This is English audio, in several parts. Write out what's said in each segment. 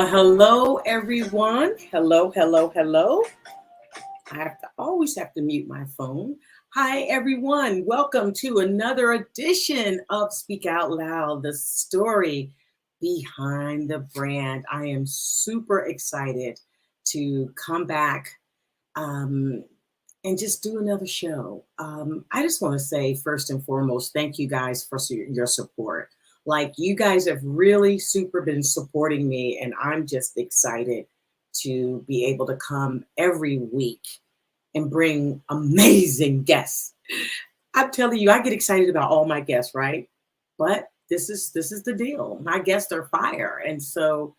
Well, hello everyone. Hello. Always have to mute my phone. Hi everyone. Welcome to another edition of Speak Out Loud, the story behind the brand. I am super excited to come back and just do another show. I just want to say first and foremost, thank you guys for your support. Like, you guys have really super been supporting me, and I'm just excited to be able to come every week and bring amazing guests. I'm telling you, I get excited about all my guests, right? But this is the deal. My guests are fire. And so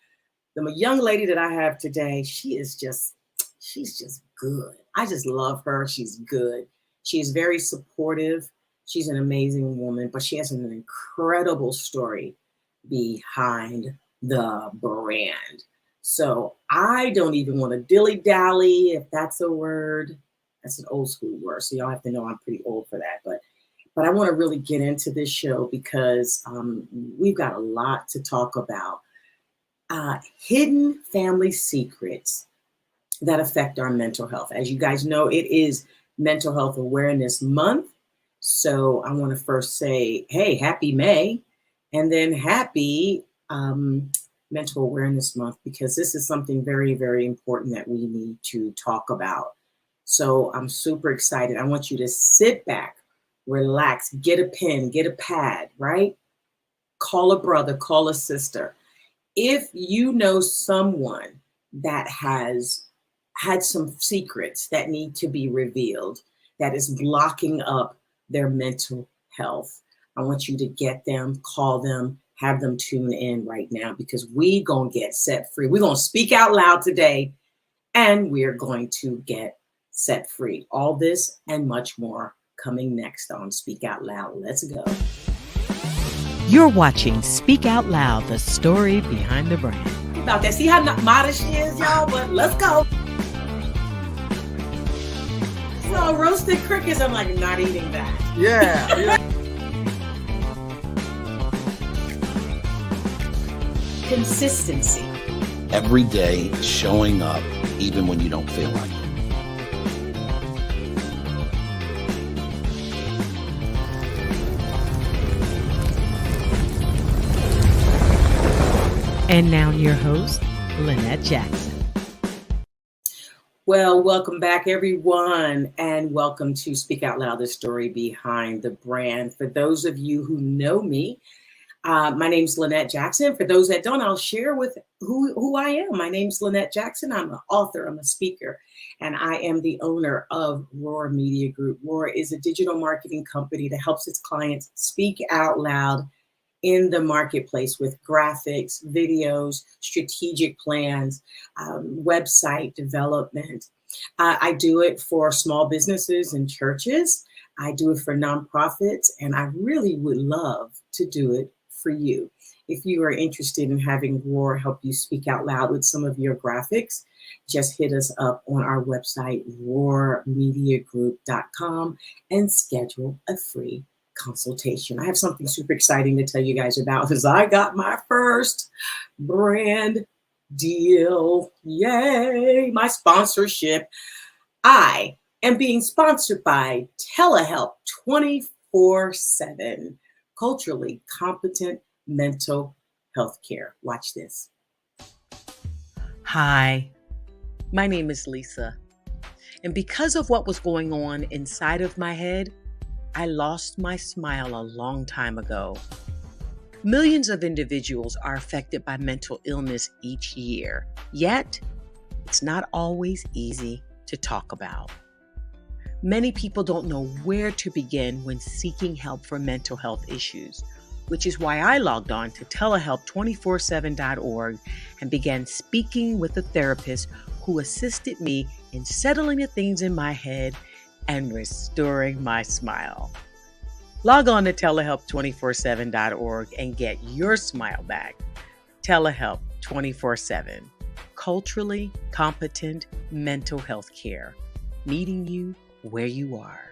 the young lady that I have today, she's just good. I just love her. She's good. She's very supportive. She's an amazing woman, but she has an incredible story behind the brand. So I don't even want to dilly-dally, if that's a word. That's an old school word, so y'all have to know I'm pretty old for that. But I want to really get into this show because we've got a lot to talk about. Hidden family secrets that affect our mental health. As you guys know, it is Mental Health Awareness Month. So I want to first say, hey, happy May, and then happy Mental Awareness Month, because this is something very, very important that we need to talk about. So I'm super excited. I want you to sit back, relax, get a pen, get a pad, right? Call a brother, call a sister. If you know someone that has had some secrets that need to be revealed, that is blocking up their mental health, I want you to get them, call them, have them tune in right now, because we gonna get set free. We're gonna speak out loud today, and we're going to get set free. All this and much more coming next on Speak Out Loud. Let's go. You're watching Speak Out Loud, the story behind the brand. About that. See how modest she is, y'all? But let's go. So roasted crickets, I'm like, not eating that. Yeah. Consistency. Every day showing up, even when you don't feel like it. And now your host, Lynette Jackson. Well, welcome back, everyone, and welcome to Speak Out Loud, the story behind the brand. For those of you who know me, my name's Lynette Jackson. For those that don't, I'll share with who I am. My name's Lynette Jackson. I'm an author, I'm a speaker, and I am the owner of Roar Media Group. Roar is a digital marketing company that helps its clients speak out loud in the marketplace with graphics, videos, strategic plans, website development. I do it for small businesses and churches. I do it for nonprofits, and I really would love to do it for you. If you are interested in having Roar help you speak out loud with some of your graphics, just hit us up on our website, roarmediagroup.com, and schedule a free consultation. I have something super exciting to tell you guys about, because I got my first brand deal. Yay! My sponsorship. I am being sponsored by Telehelp 24/7, culturally competent mental health care. Watch this. Hi, my name is Lisa. And because of what was going on inside of my head, I lost my smile a long time ago. Millions of individuals are affected by mental illness each year, yet it's not always easy to talk about. Many people don't know where to begin when seeking help for mental health issues, which is why I logged on to telehelp247.org and began speaking with a therapist who assisted me in settling the things in my head and restoring my smile. Log on to telehelp247.org and get your smile back. Telehelp 24/7, culturally competent mental health care, meeting you where you are.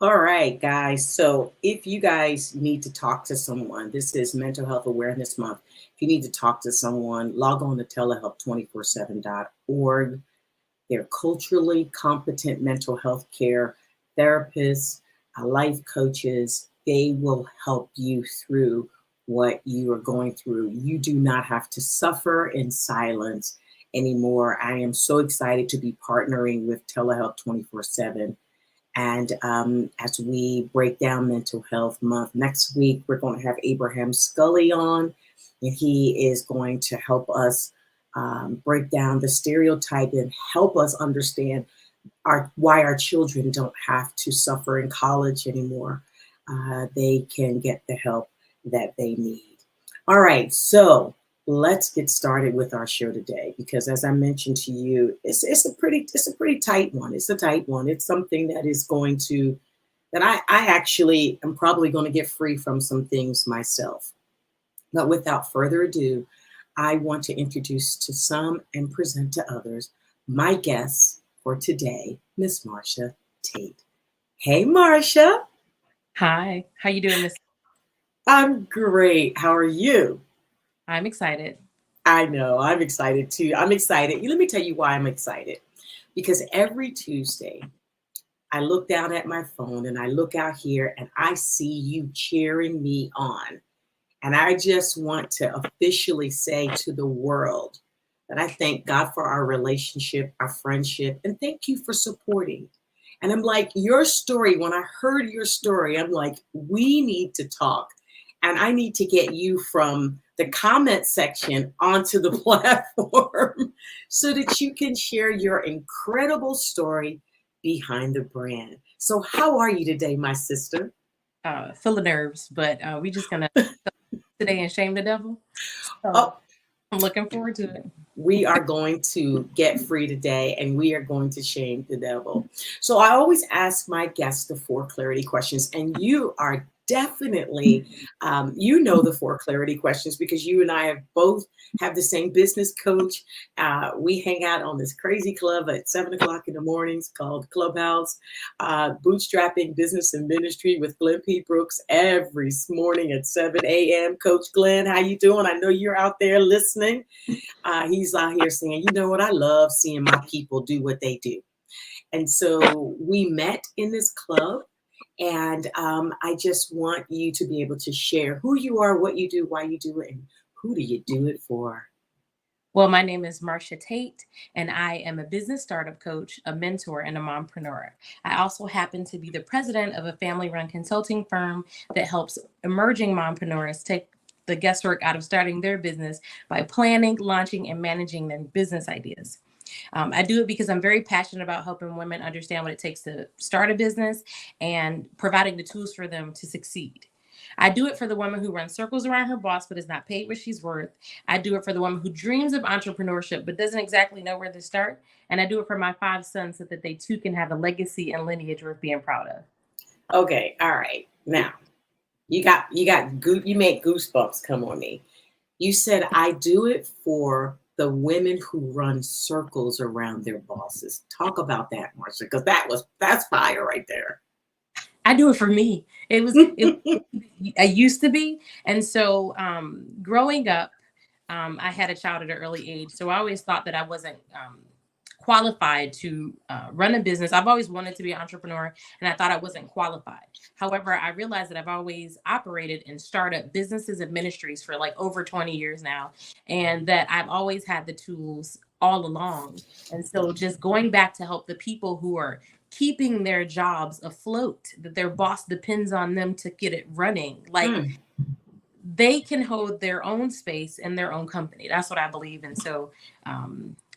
All right, guys. So if you guys need to talk to someone, this is Mental Health Awareness Month. If you need to talk to someone, log on to telehealth247.org. They're culturally competent mental health care therapists, life coaches. They will help you through what you are going through. You do not have to suffer in silence anymore. I am so excited to be partnering with Telehealth 24/7. And as we break down Mental Health Month, next week we're going to have Abraham Scully on, and he is going to help us break down the stereotype and help us understand why our children don't have to suffer in college anymore. They can get the help that they need. All right, so let's get started with our show today, because as I mentioned to you, it's a pretty tight one. It's a tight one. It's something that is going to that I actually am probably going to get free from some things myself. But without further ado, I want to introduce to some and present to others my guest for today, Miss Marsha Tate. Hey, Marsha. Hi, how you doing, Miss? I'm great. How are you? I'm excited. I know. I'm excited too. I'm excited. Let me tell you why I'm excited. Because every Tuesday, I look down at my phone and I look out here and I see you cheering me on. And I just want to officially say to the world that I thank God for our relationship, our friendship, and thank you for supporting. And I'm like, your story, when I heard your story, I'm like, we need to talk. And I need to get you from the comment section onto the platform so that you can share your incredible story behind the brand. So how are you today, my sister? Full of nerves, but we just gonna today and shame the devil. So Oh, I'm looking forward to it. we are going to get free today and we are going to shame the devil. So I always ask my guests the 4 clarity questions, and you are definitely, you know, the 4 clarity questions because you and I have both have the same business coach. We hang out on this crazy club at 7 o'clock in the mornings called Clubhouse, Bootstrapping Business and Ministry with Glenn P. Brooks every morning at 7 a.m. Coach Glenn, how you doing? I know you're out there listening. He's out here saying, you know what, I love seeing my people do what they do. And so we met in this club. And I just want you to be able to share who you are, what you do, why you do it, and who do you do it for? Well, my name is Marsha Tate, and I am a business startup coach, a mentor, and a mompreneur. I also happen to be the president of a family-run consulting firm that helps emerging mompreneurs take the guesswork out of starting their business by planning, launching, and managing their business ideas. I do it because I'm very passionate about helping women understand what it takes to start a business and providing the tools for them to succeed. I do it for the woman who runs circles around her boss but is not paid what she's worth. I do it for the woman who dreams of entrepreneurship but doesn't exactly know where to start. And I do it for my 5 sons so that they too can have a legacy and lineage worth being proud of. Okay, all right. Now you make goosebumps come on me. You said I do it for the women who run circles around their bosses. Talk about that, Marsha, because that's fire right there. I do it for me. I used to be. And so growing up, I had a child at an early age. So I always thought that I wasn't qualified to run a business. I've always wanted to be an entrepreneur, and I thought I wasn't qualified. However, I realized that I've always operated in startup businesses and ministries for like over 20 years now, and that I've always had the tools all along. And so just going back to help the people who are keeping their jobs afloat, that their boss depends on them to get it running. Like they can hold their own space in their own company. That's what I believe. And so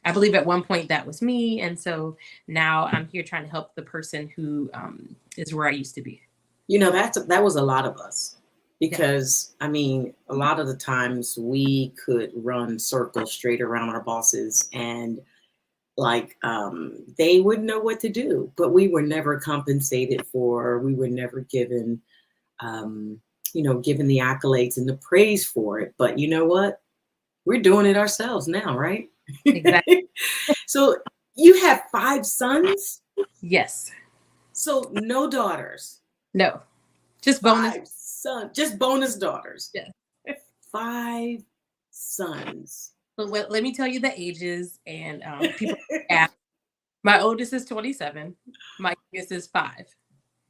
I believe at one point that was me. And so now I'm here trying to help the person who is where I used to be. You know, that was a lot of us because, yeah. I mean, a lot of the times we could run circles straight around our bosses and like they wouldn't know what to do, but we were never compensated for, we were never given, given the accolades and the praise for it. But you know what? We're doing it ourselves now, right? Exactly. So you have 5 sons? Yes. So no daughters. No, just bonus. 5 sons, just bonus daughters. Yeah. 5 sons. So let me tell you the ages, and people ask. My oldest is 27. My youngest is 5.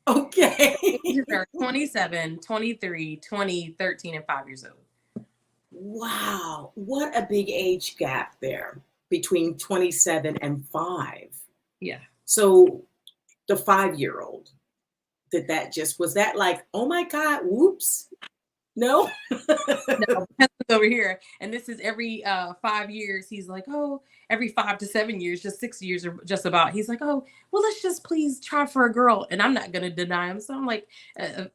Okay. Ages are 27, 23, 20, 13, and 5 years old. Wow, what a big age gap there between 27 and 5. Yeah. So the 5-year-old, was that like, oh my God, whoops? No? No, over here, and this is every 5 years. He's like, oh, every 5 to 7 years, just 6 years or just about. He's like, oh, well, let's just please try for a girl, and I'm not gonna deny him. So I'm like,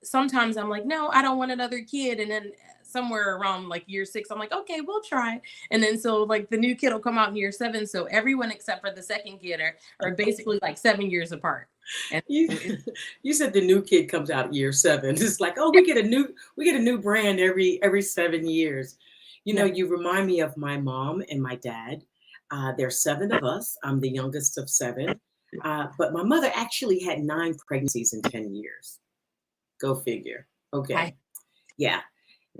sometimes I'm like, no, I don't want another kid, and then somewhere around like year 6, I'm like, okay, we'll try. And then so like the new kid will come out in year 7. So everyone except for the second kid are basically like 7 years apart. And You said the new kid comes out year 7. It's like, oh, we get a new brand every 7 years. You know, you remind me of my mom and my dad. There's 7 of us. I'm the youngest of 7. But my mother actually had 9 pregnancies in 10 years. Go figure. Okay. Yeah,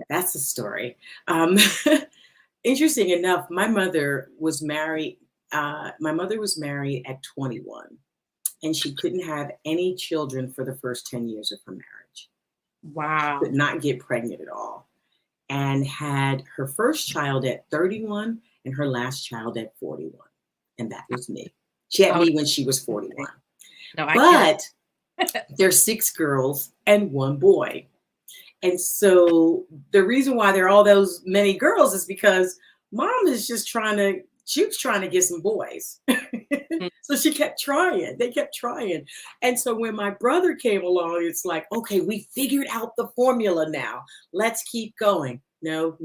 that's the story. Interesting enough, my mother was married. My mother was married at 21. And she couldn't have any children for the first 10 years of her marriage. Wow. Could not get pregnant at all. And had her first child at 31 and her last child at 41. And that was me. She had me when she was 41. No, but there's 6 girls and 1 boy. And so the reason why there are all those many girls is because mom is just she was trying to get some boys. So she kept trying. They kept trying. And so when my brother came along, it's like, okay, we figured out the formula now. Let's keep going. No.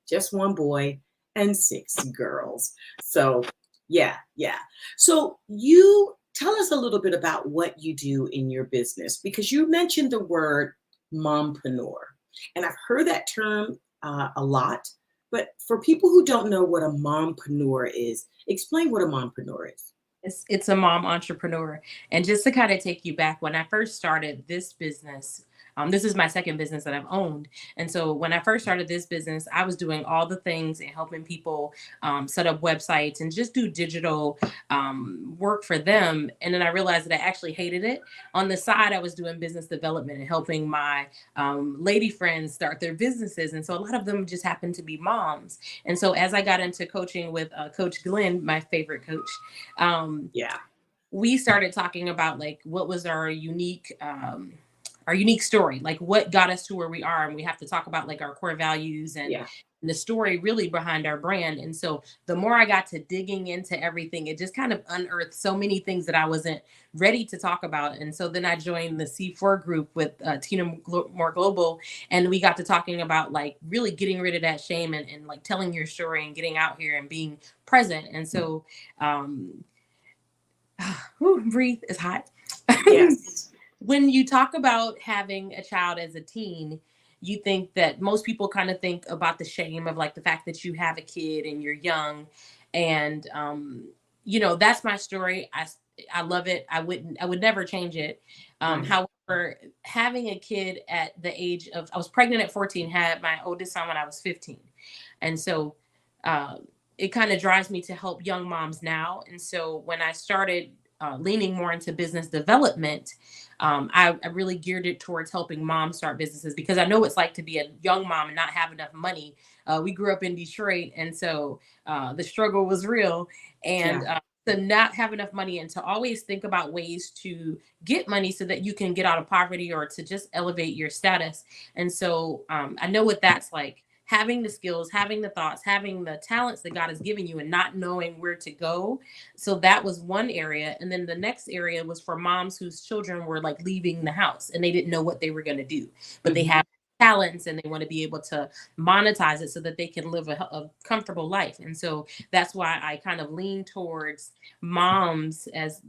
Just 1 boy and 6 girls. So yeah. So you tell us a little bit about what you do in your business, because you mentioned the word mompreneur. And I've heard that term a lot. But for people who don't know what a mompreneur is, explain what a mompreneur is. It's a mom entrepreneur. And just to kind of take you back, when I first started this business, this is my second business that I've owned. And so when I first started this business, I was doing all the things and helping people set up websites and just do digital work for them. And then I realized that I actually hated it. On the side, I was doing business development and helping my lady friends start their businesses. And so a lot of them just happened to be moms. And so as I got into coaching with Coach Glenn, my favorite coach, we started talking about like what was our unique story, like what got us to where we are. And we have to talk about like our core values and the story really behind our brand. And so the more I got to digging into everything, it just kind of unearthed so many things that I wasn't ready to talk about. And so then I joined the C4 group with Tina More Global. And we got to talking about like really getting rid of that shame and like telling your story and getting out here and being present. And so, breathe, it's hot. Yes. When you talk about having a child as a teen, you think that most people kind of think about the shame of like the fact that you have a kid and you're young. And, that's my story. I love it. I would never change it. However, having a kid at the age of, I was pregnant at 14, had my oldest son when I was 15. And so it kind of drives me to help young moms now. And so when I started leaning more into business development, I really geared it towards helping moms start businesses, because I know what it's like to be a young mom and not have enough money. We grew up in Detroit, and so the struggle was real. And to not have enough money and to always think about ways to get money so that you can get out of poverty or to just elevate your status. And so I know what that's like. Having the skills, having the thoughts, having the talents that God has given you and not knowing where to go. So that was one area. And then the next area was for moms whose children were like leaving the house and they didn't know what they were going to do, but they have talents and they want to be able to monetize it so that they can live a comfortable life. And so that's why I kind of lean towards moms as,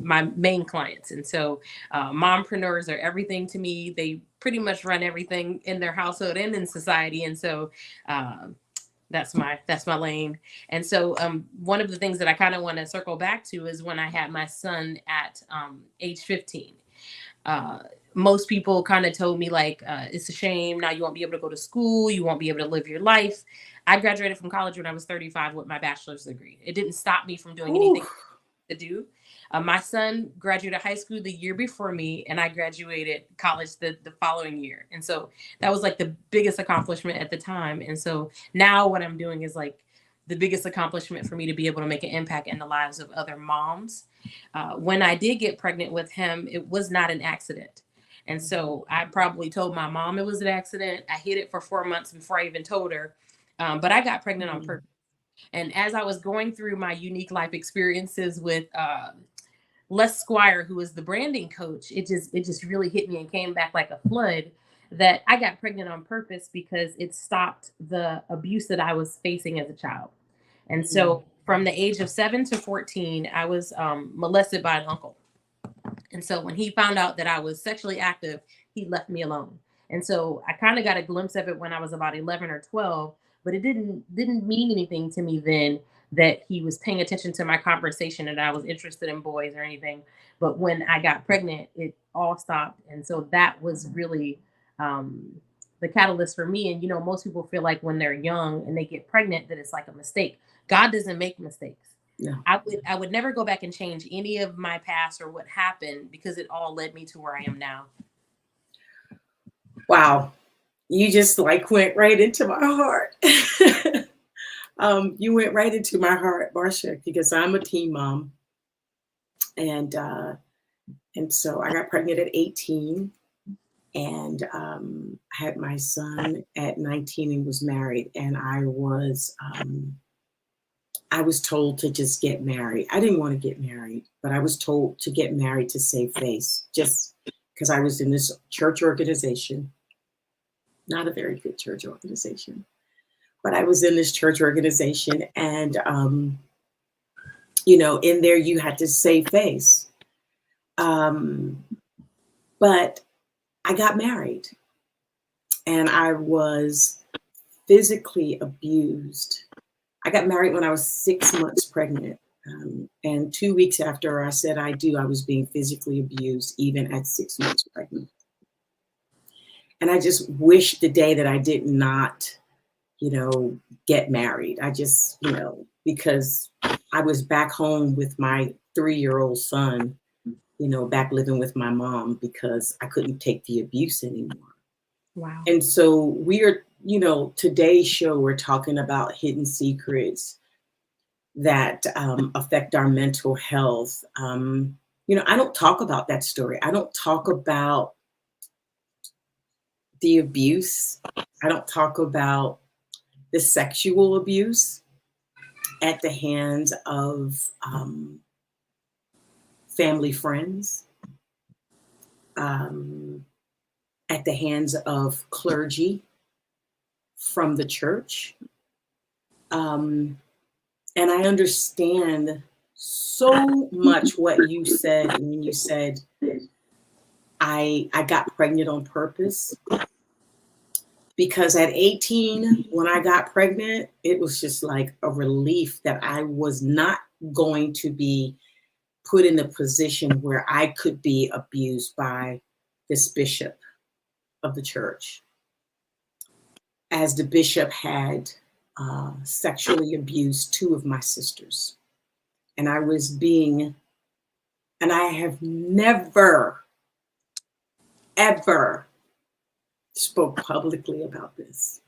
my main clients. And so mompreneurs are everything to me. They pretty much run everything in their household and in society. And so That's my lane. And so one of the things that I kind of want to circle back to is when I had my son at age 15. Uh, Most people kind of told me like, it's a shame. Now you won't be able to go to school. You won't be able to live your life. I graduated from college when I was 35 with my bachelor's degree. It didn't stop me from doing anything to do. My son graduated high school the year before me, and I graduated college the following year. And so that was like the biggest accomplishment at the time. And so now what I'm doing is like the biggest accomplishment for me to be able to make an impact in the lives of other moms. When I did get pregnant with him, it was not an accident. And so I probably told my mom it was an accident. I hid it for 4 months before I even told her. But I got pregnant on purpose. And as I was going through my unique life experiences with Les Squire, who was the branding coach, it just really hit me and came back like a flood that I got pregnant on purpose because it stopped the abuse that I was facing as a child. And so from the age of 7 to 14, I was molested by an uncle. And so when he found out that I was sexually active, he left me alone. And so I kind of got a glimpse of it when I was about 11 or 12, but it didn't mean anything to me then that he was paying attention to my conversation and I was interested in boys or anything. But when I got pregnant, it all stopped. And so that was really the catalyst for me. And, you know, most people feel like when they're young and they get pregnant, that it's like a mistake. God doesn't make mistakes. No. I would never go back and change any of my past or what happened because it all led me to where I am now. Wow. You just like went right into my heart. You went right into my heart, Marsha, because I'm a teen mom. And so I got pregnant at 18 and had my son at 19 and was married. And I was told to just get married. I didn't want to get married, but I was told to get married to save face, just because I was in this church organization, not a very good church organization, but I was in this church organization and, you know, in there you had to save face. But I got married and I was physically abused. I got married when I was 6 months pregnant. And 2 weeks after I said I do, I was being physically abused, even at 6 months pregnant. And I just wish the day that I did not, you know, get married. I just, you know, because I was back home with my 3-year-old son, you know, back living with my mom because I couldn't take the abuse anymore. Wow. And so we are, you know, today's show, we're talking about hidden secrets that affect our mental health. You know, I don't talk about that story. I don't talk about the abuse. I don't talk about the sexual abuse at the hands of family friends, at the hands of clergy from the church. And I understand so much what you said when you said, I got pregnant on purpose. Because at 18, when I got pregnant, it was just like a relief that I was not going to be put in a position where I could be abused by this bishop of the church, as the bishop had sexually abused 2 of my sisters. And I have never, ever spoke publicly about this.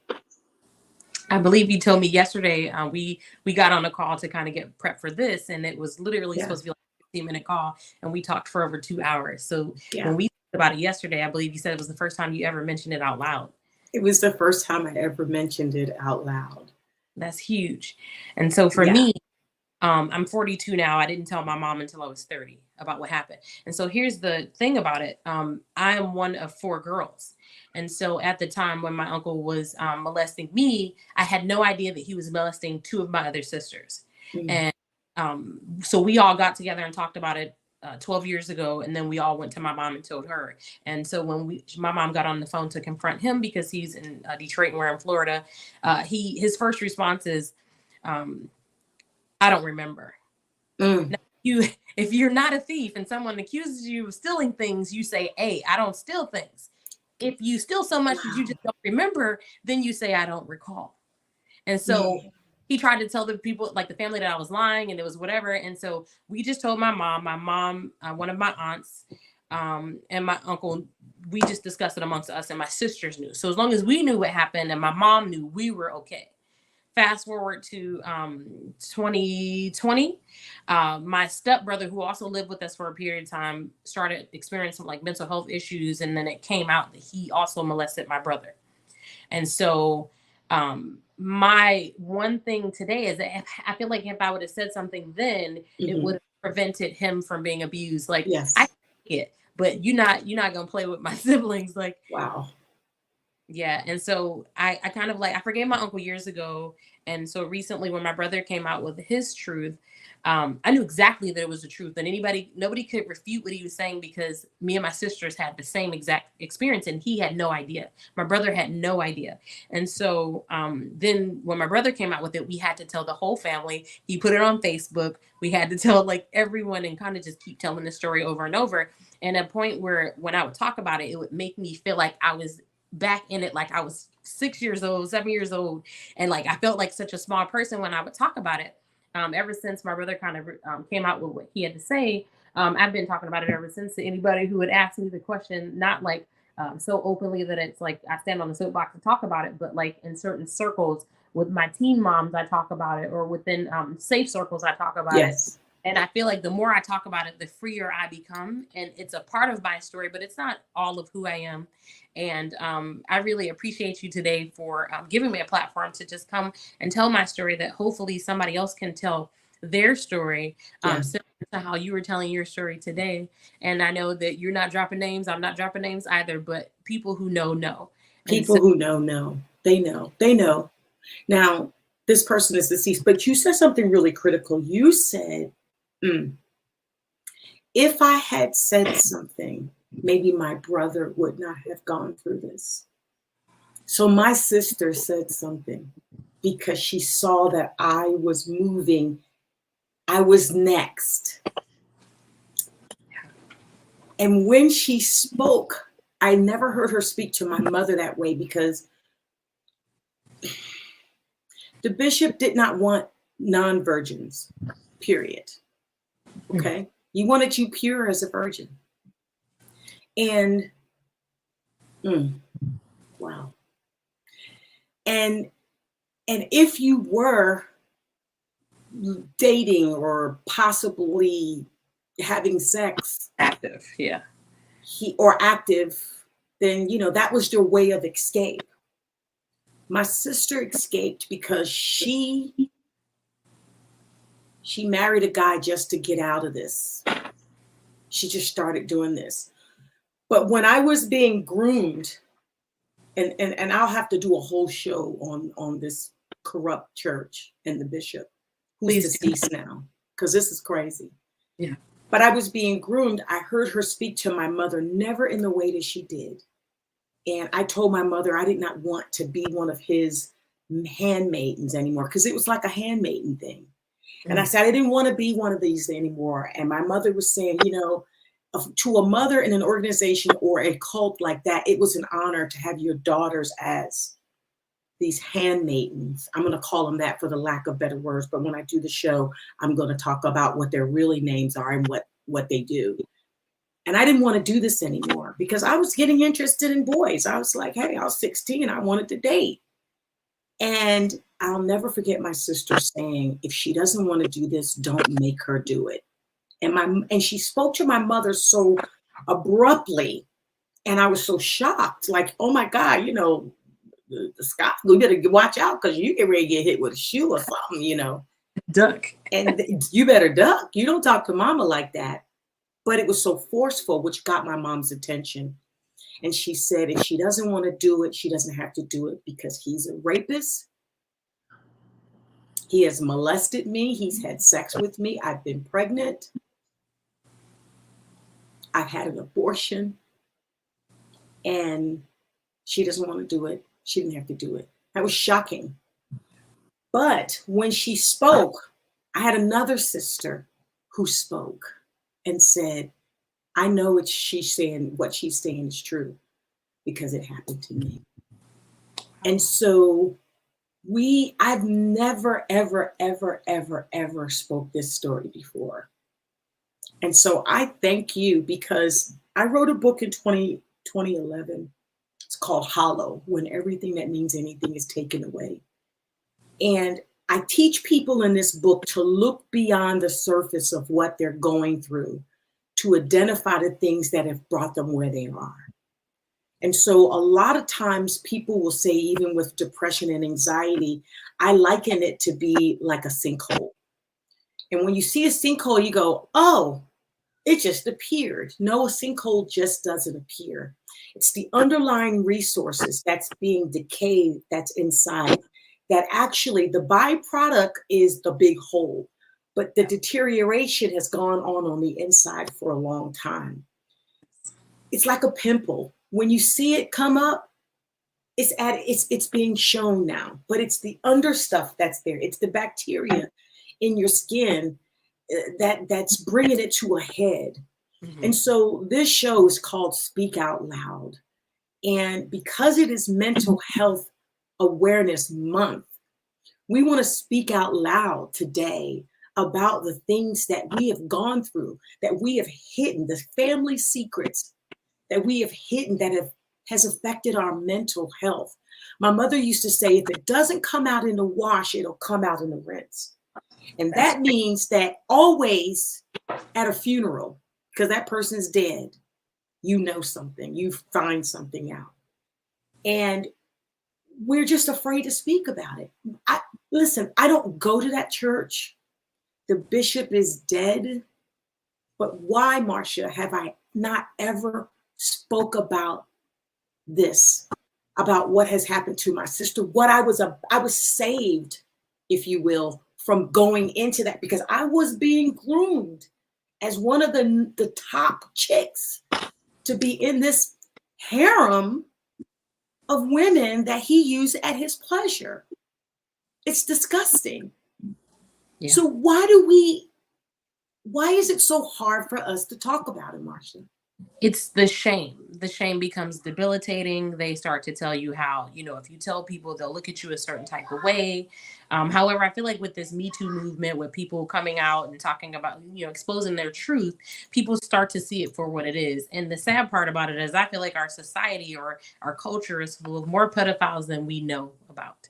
I believe you told me yesterday, we got on a call to kind of get prepped for this, and it was literally supposed to be like a 15-minute call, and we talked for over 2 hours. So when we talked about it yesterday, I believe you said it was the first time you ever mentioned it out loud. It was the first time I ever mentioned it out loud. That's huge. And so for me, I'm 42 now. I didn't tell my mom until I was 30 about what happened. And so here's the thing about it. I am one of 4 girls. And so at the time when my uncle was molesting me, I had no idea that he was molesting 2 of my other sisters. And so we all got together and talked about it 12 years ago, and then we all went to my mom and told her. And so when my mom got on the phone to confront him, because he's in Detroit and we're in Florida, his first response is, I don't remember. Now, if you're not a thief and someone accuses you of stealing things, you say, hey, I don't steal things. If you steal so much that you just don't remember, then you say, I don't recall. And so he tried to tell the people, like the family, that I was lying and it was whatever. And so we just told my mom, one of my aunts, and my uncle, we just discussed it amongst us, and my sisters knew. So as long as we knew what happened and my mom knew, we were okay. Fast forward to 2020, my stepbrother, who also lived with us for a period of time, started experiencing like mental health issues. And then it came out that he also molested my brother. And so my one thing today is that I feel like if I would have said something then, it would have prevented him from being abused. Like, I get, but you're not gonna play with my siblings. Like, wow. Yeah. And so I kind of like, I forgave my uncle years ago. And so recently when my brother came out with his truth, I knew exactly that it was the truth, and nobody could refute what he was saying, because me and my sisters had the same exact experience and he had no idea. My brother had no idea. And so then when my brother came out with it, we had to tell the whole family. He put it on Facebook. We had to tell like everyone and kind of just keep telling the story over and over. And at a point where when I would talk about it, it would make me feel like I was back in it, like I was 6 years old, 7 years old. And like, I felt like such a small person when I would talk about it. Ever since my brother kind of came out with what he had to say, I've been talking about it ever since to anybody who would ask me the question, not like so openly that it's like I stand on the soapbox to talk about it, but like in certain circles with my teen moms, I talk about it, or within safe circles, I talk about it. And I feel like the more I talk about it, the freer I become. And it's a part of my story, but it's not all of who I am. And I really appreciate you today for giving me a platform to just come and tell my story, that hopefully somebody else can tell their story, similar to how you were telling your story today. And I know that you're not dropping names. I'm not dropping names either, but people who know. People who know. They know. Now, this person is deceased, but you said something really critical. You said, if I had said something, maybe my brother would not have gone through this. So my sister said something because she saw that I was moving. I was next. And when she spoke, I never heard her speak to my mother that way, because the bishop did not want non-virgins, period. Okay? He wanted you pure as a virgin. And wow. And if you were dating or possibly having sex, active, then that was your way of escape. My sister escaped because she married a guy just to get out of this. She just started doing this. But when I was being groomed, and I'll have to do a whole show on this corrupt church and the bishop who's deceased now, because this is crazy. Yeah. But I was being groomed. I heard her speak to my mother, never in the way that she did. And I told my mother I did not want to be one of his handmaidens anymore, because it was like a handmaiden thing. And I said, I didn't want to be one of these anymore. And my mother was saying, to a mother in an organization or a cult like that, it was an honor to have your daughters as these handmaidens. I'm going to call them that for the lack of better words. But when I do the show, I'm going to talk about what their really names are and what they do. And I didn't want to do this anymore because I was getting interested in boys. I was like, hey, I was 16. I wanted to date. And I'll never forget my sister saying, if she doesn't want to do this, don't make her do it. And she spoke to my mother so abruptly. And I was so shocked, like, oh my God, the sky, we better watch out because you get ready to get hit with a shoe or something, Duck. And you better duck. You don't talk to mama like that. But it was so forceful, which got my mom's attention. And she said, if she doesn't want to do it, she doesn't have to do it because he's a rapist. He has molested me. He's had sex with me. I've been pregnant. I've had an abortion, and she doesn't want to do it. She didn't have to do it. That was shocking. But when she spoke, I had another sister who spoke and said, I know she's saying what she's saying is true because it happened to me. And so I've never, ever, ever, ever, ever spoke this story before. And so I thank you, because I wrote a book in 2011. It's called Hollow, When Everything That Means Anything Is Taken Away. And I teach people in this book to look beyond the surface of what they're going through, to identify the things that have brought them where they are. And so a lot of times people will say, even with depression and anxiety, I liken it to be like a sinkhole. And when you see a sinkhole, you go, oh, it just appeared. No, a sinkhole just doesn't appear. It's the underlying resources that's being decayed, that's inside, that actually the byproduct is the big hole, but the deterioration has gone on the inside for a long time. It's like a pimple. When you see it come up, it's being shown now, but it's the under stuff that's there. It's the bacteria in your skin that's bringing it to a head. Mm-hmm. And so this show is called Speak Out Loud. And because it is Mental Health Awareness Month, we want to speak out loud today about the things that we have gone through, that we have hidden, the family secrets that we have hidden that has affected our mental health. My mother used to say, if it doesn't come out in the wash, it'll come out in the rinse. And that means that always at a funeral, because that person's dead, you know something, you find something out. And we're just afraid to speak about it. Listen, I don't go to that church. The bishop is dead. But why, Marsha, have I not ever spoke about this, about what has happened to my sister? I was saved, if you will, from going into that, because I was being groomed as one of the top chicks to be in this harem of women that he used at his pleasure. It's disgusting. Yeah. So why is it so hard for us to talk about it, Marsha? It's the shame. The shame becomes debilitating. They start to tell you how, if you tell people, they'll look at you a certain type of way. However, I feel like with this Me Too movement, with people coming out and talking about, exposing their truth, people start to see it for what it is. And the sad part about it is I feel like our society or our culture is full of more pedophiles than we know about.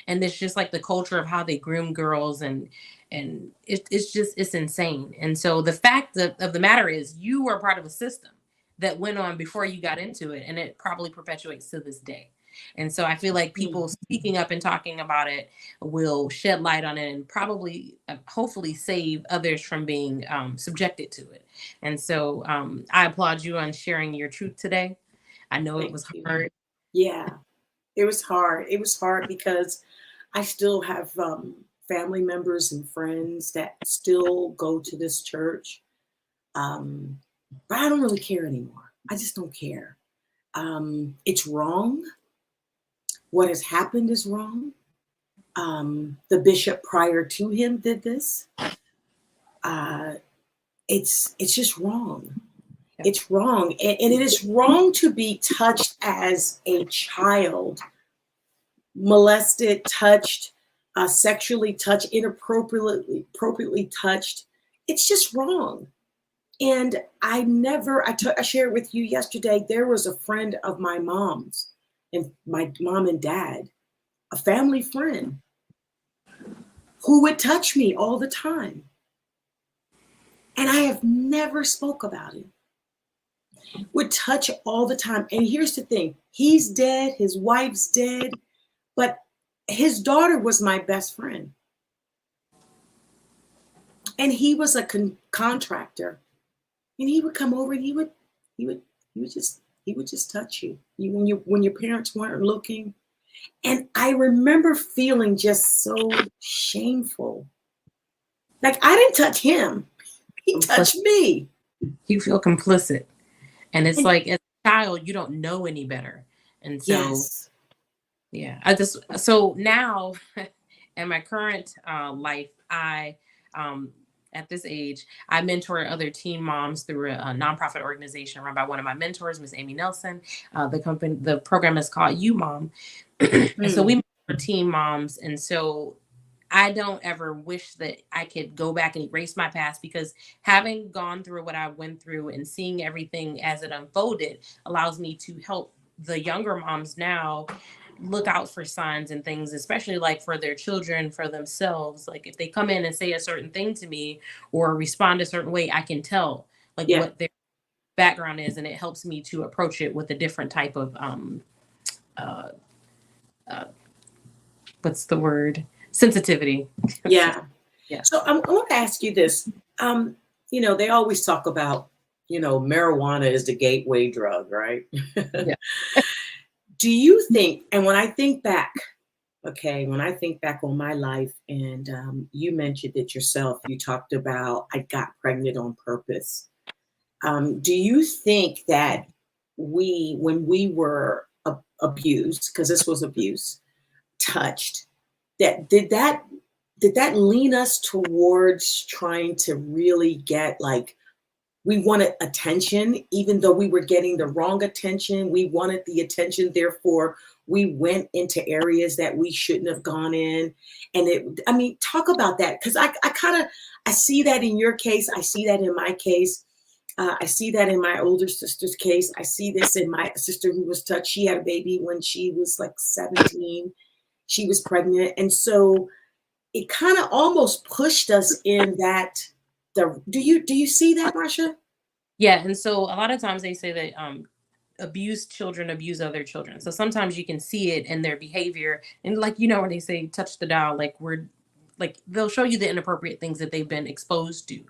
And it's just like the culture of how they groom girls, and it's insane. And so the fact of the matter is, you were part of a system that went on before you got into it, and it probably perpetuates to this day. And so I feel like people speaking up and talking about it will shed light on it, and probably, hopefully, save others from being subjected to it. And so I applaud you on sharing your truth today. I know it was hard. Yeah, it was hard. It was hard because I still have family members and friends that still go to this church. But I don't really care anymore. I just don't care. It's wrong. What has happened is wrong. The bishop prior to him did this. It's just wrong. It's wrong. And it is wrong to be touched as a child, molested, touched, sexually touched, inappropriately touched. It's just wrong. And I shared with you yesterday, there was a friend of my mom's, and my mom and dad, a family friend, who would touch me all the time. And I have never spoke about it. Would touch all the time. And here's the thing, he's dead, his wife's dead, but his daughter was my best friend. And he was a contractor. And he would come over and he would just touch you when your parents weren't looking. And I remember feeling just so shameful. Like, I didn't touch him. He touched me. You feel complicit. And it's like, as a child, you don't know any better. And so, Yes. yeah, so now in my current life, um, at this age, I mentor other teen moms through a nonprofit organization run by one of my mentors, Miss Amy Nelson. The program is called You Mom. And so we Mm. mentor teen moms. And so I don't ever wish that I could go back and erase my past, because having gone through what I went through and seeing everything as it unfolded allows me to help the younger moms now look out for signs and things, especially like for their children, for themselves. Like if they come in and say a certain thing to me or respond a certain way, I can tell like Yeah. what their background is, and it helps me to approach it with a different type of uh, uh, what's the word? Sensitivity. Yeah. Yeah. So I want to ask you this. They always talk about, marijuana is the gateway drug, right? Yeah. Do you think, and when I think back, when I think back on my life, and you mentioned it yourself, you talked about I got pregnant on purpose. Do you think that when we were abused, because this was abuse, touched, that did that lean us towards trying to really get, like, we wanted attention, even though we were getting the wrong attention? We wanted the attention, therefore we went into areas that we shouldn't have gone in. And talk about that, because I see that in your case. I see that in my case. I see that in my older sister's case. I see this in my sister who was touched. She had a baby when she was like 17. She was pregnant. And so it kind of almost pushed us in that. Do you see that, Marsha? Yeah. And so a lot of times they say that abused children abuse other children. So sometimes you can see it in their behavior. And like, when they say touch the dial, like they'll show you the inappropriate things that they've been exposed to.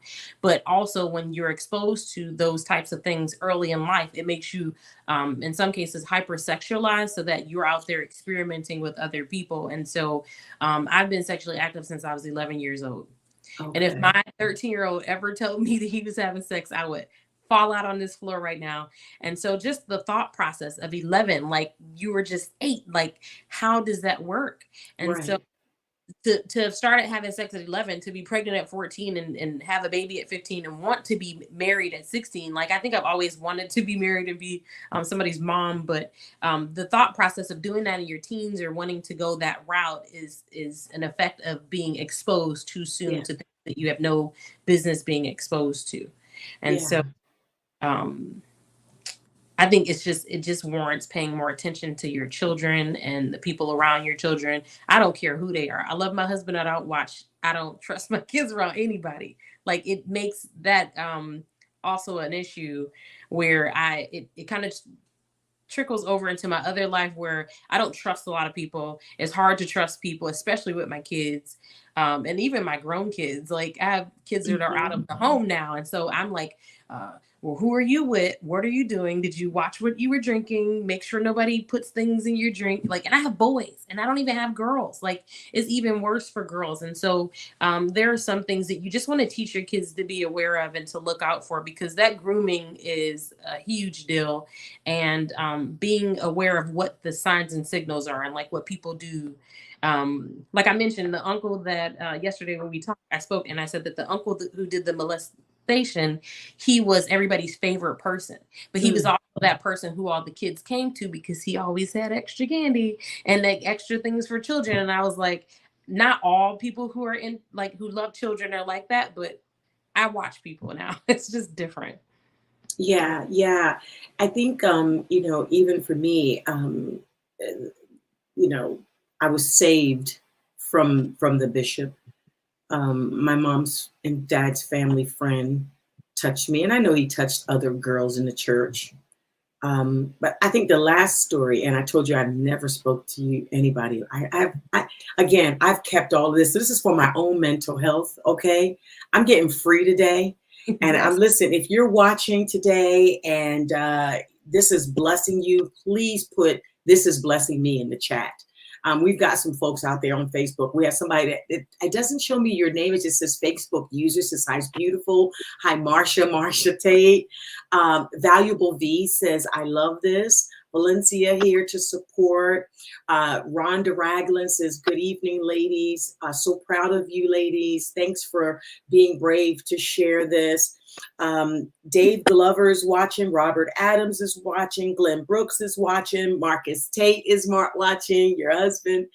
But also when you're exposed to those types of things early in life, it makes you in some cases hypersexualized, so that you're out there experimenting with other people. And so I've been sexually active since I was 11 years old. Okay. And if my 13-year-old ever told me that he was having sex, I would fall out on this floor right now. And so just the thought process of 11, like you were just 8, like how does that work? And so Right. to have started having sex at 11, to be pregnant at 14, and have a baby at 15, and want to be married at 16. Like I think I've always wanted to be married and be somebody's mom, but the thought process of doing that in your teens or wanting to go that route is an effect of being exposed too soon Yeah. to things that you have no business being exposed to. And Yeah. so I think it just warrants paying more attention to your children and the people around your children. I don't care who they are. I love my husband. I don't trust my kids around anybody. Like it makes that also an issue where it kind of trickles over into my other life, where I don't trust a lot of people. It's hard to trust people, especially with my kids. And even my grown kids. Like I have kids that are out Mhm. of the home now. And so I'm like, well, who are you with? What are you doing? Did you watch what you were drinking? Make sure nobody puts things in your drink. Like, and I have boys, and I don't even have girls. Like, it's even worse for girls. And so there are some things that you just want to teach your kids to be aware of and to look out for, because that grooming is a huge deal. And being aware of what the signs and signals are, and like what people do. Like I mentioned, the uncle that yesterday when we talked, I spoke and I said that the uncle who did the molestation, he was everybody's favorite person, but he was Mm. also that person who all the kids came to because he always had extra candy and like extra things for children. And I was like, not all people who are in like who love children are like that, but I watch people now. It's just different. Yeah, yeah. I think even for me, uh, you know, I was saved from the bishop. My mom's and dad's family friend touched me, and I know he touched other girls in the church. But I think the last story, and I told you I've never spoke to you anybody. Again, I've kept all of this. This is for my own mental health. Okay, I'm getting free today, and Yes. I'm listen. If you're watching today and this is blessing you, please put "this is blessing me" in the chat. We've got some folks out there on Facebook. We have somebody that it doesn't show me your name. It just says Facebook user. Says, "Hi, beautiful. Hi, Marsha Tate. Valuable V says, I love this. Valencia here to support. Rhonda Raglan says, good evening, ladies. So proud of you, ladies. Thanks for being brave to share this. Dave Glover's watching. Robert Adams is watching. Glenn Brooks is watching. Marcus Tate is watching. Your husband.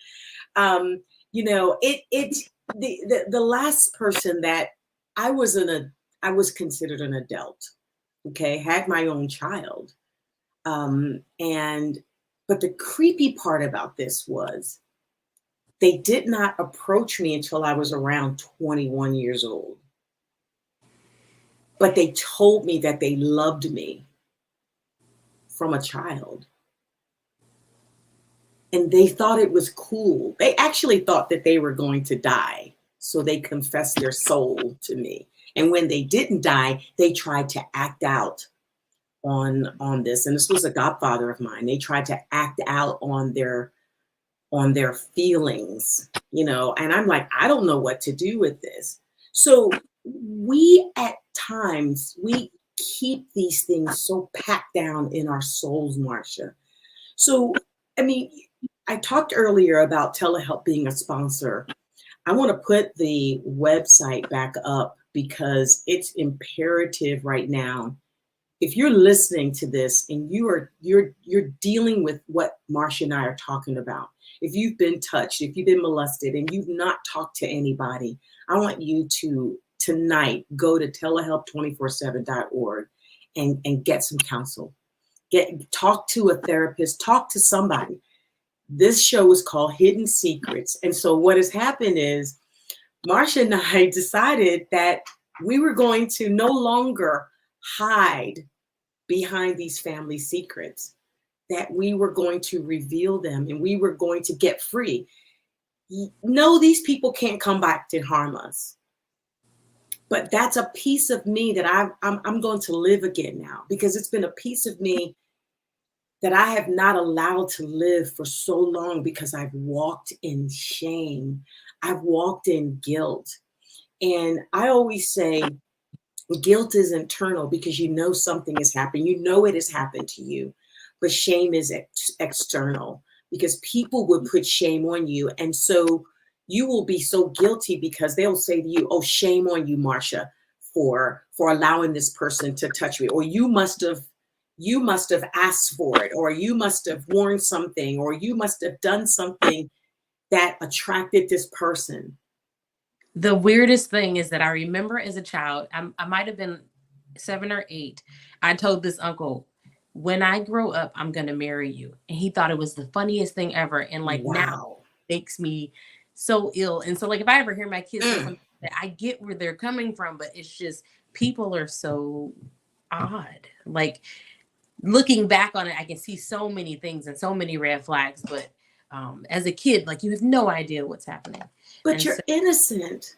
You know, the last person that I was considered an adult. Okay, had my own child. But the creepy part about this was they did not approach me until I was around 21 years old. But they told me that they loved me from a child. And they thought it was cool. They actually thought that they were going to die. So they confessed their soul to me. And when they didn't die, they tried to act out on this. And this was a godfather of mine. They tried to act out on their feelings, you know, and I'm like, I don't know what to do with this. So we at times, we keep these things so packed down in our souls, Marsha. So, I mean, I talked earlier about telehealth being a sponsor. I want to put the website back up because it's imperative right now. If you're listening to this and you're dealing with what Marsha and I are talking about, if you've been touched, if you've been molested and you've not talked to anybody, I want you to tonight go to telehelp247.org and get some counsel. Talk to a therapist, talk to somebody. This show is called Hidden Secrets. And so what has happened is Marsha and I decided that we were going to no longer hide behind these family secrets, that we were going to reveal them and we were going to get free. No, these people can't come back to harm us. But that's a piece of me that I'm going to live again now, because it's been a piece of me that I have not allowed to live for so long because I've walked in shame. I've walked in guilt. And I always say, guilt is internal because you know something has happened. You know it has happened to you. But shame is external because people would put shame on you. And so you will be so guilty because they'll say to you, oh, shame on you, Marsha, for allowing this person to touch me. Or you must have asked for it, or you must have worn something, or you must have done something that attracted this person. The weirdest thing is that I remember as a child, I might have been 7 or 8. I told this uncle, when I grow up, I'm going to marry you. And he thought it was the funniest thing ever. And like now it makes me so ill. And so like, if I ever hear my kids say something, I get where they're coming from, but it's just, people are so odd. Like looking back on it, I can see so many things and so many red flags, but as a kid, like you have no idea what's happening. But and you're innocent.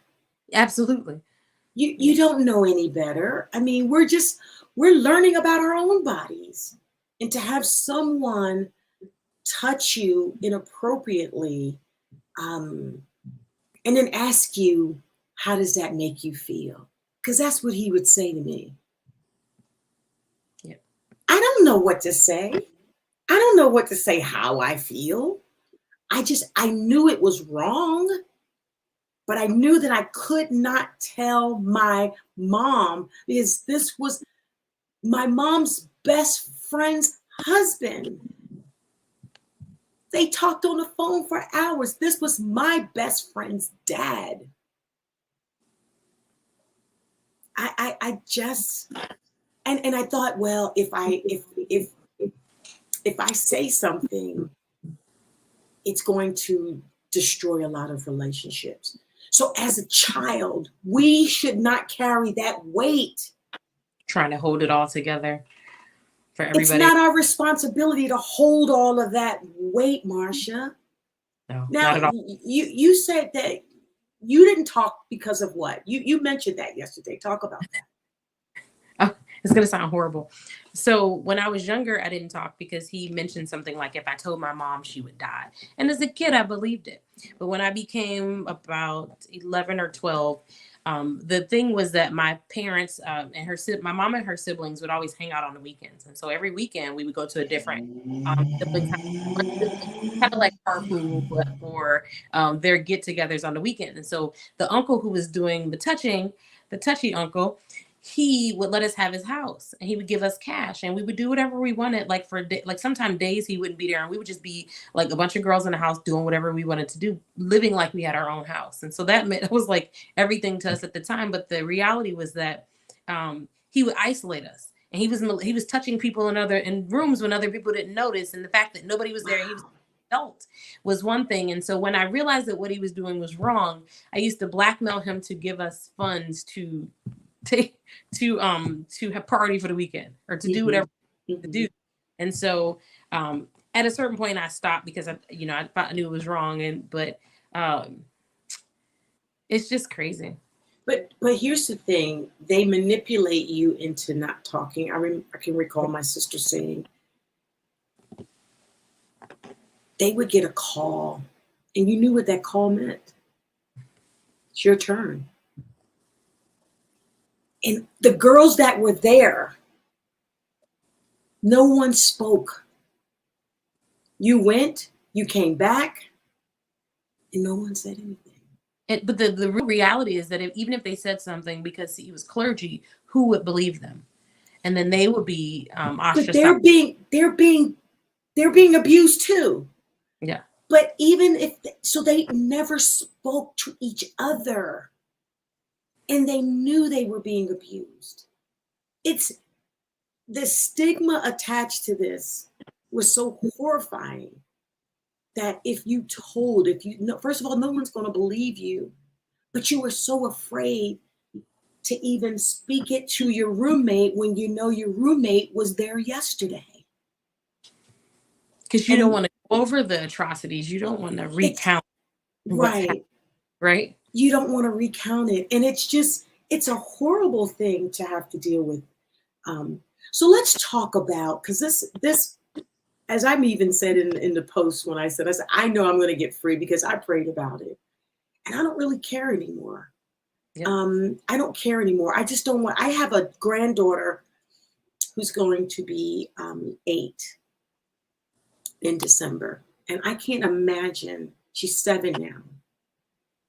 Absolutely. You don't know any better. I mean, we're learning about our own bodies. And to have someone touch you inappropriately and then ask you, how does that make you feel? Because that's what he would say to me. Yep. I don't know what to say. I don't know what to say how I feel. I knew it was wrong, but I knew that I could not tell my mom because this was my mom's best friend's husband. They talked on the phone for hours. This was my best friend's dad. I just, and I thought, well, if I say something, it's going to destroy a lot of relationships. So as a child, we should not carry that weight. Trying to hold it all together for everybody. It's not our responsibility to hold all of that weight, Marsha. No, now, not at all. You said that you didn't talk because of what? You mentioned that yesterday. Talk about that. It's going to sound horrible. So when I was younger, I didn't talk because he mentioned something like, if I told my mom, she would die. And as a kid, I believed it. But when I became about 11 or 12, the thing was that my parents my mom and her siblings would always hang out on the weekends. And so every weekend we would go to a different siblings' house. One sibling, kind of like carpool, but for their get-togethers on the weekend. And so the uncle who was doing the touchy uncle, he would let us have his house and he would give us cash and we would do whatever we wanted. Like like sometimes days he wouldn't be there and we would just be like a bunch of girls in the house doing whatever we wanted to do, living like we had our own house. And so it was like everything to us at the time. But the reality was that he would isolate us and he was touching people in rooms when other people didn't notice. And the fact that nobody was there, he was adult was one thing. And so when I realized that what he was doing was wrong, I used to blackmail him to give us funds to have party for the weekend or to do whatever to do. And so at a certain point I stopped because I knew it was wrong. But it's just crazy. But here's the thing, they manipulate you into not talking. I can recall my sister saying they would get a call and you knew what that call meant. It's your turn. And the girls that were there, no one spoke. You went, you came back, and no one said anything. But the real reality is that even if they said something because he was clergy, who would believe them? And then they would be ostracized. But they're being abused too. Yeah. But even so they never spoke to each other. And they knew they were being abused. It's the stigma attached to this was so horrifying that first of all, no one's going to believe you, but you were so afraid to even speak it to your roommate when you know your roommate was there yesterday. Because you don't want to go over the atrocities. You don't want to recount. Right. Right. You don't want to recount it. And it's a horrible thing to have to deal with. So let's talk about, because this, as I'm even said in the post when I said, I know I'm going to get free because I prayed about it. And I don't really care anymore. Yep. I don't care anymore. I just don't want, I have a granddaughter who's going to be 8 in December. And I can't imagine, she's 7 now.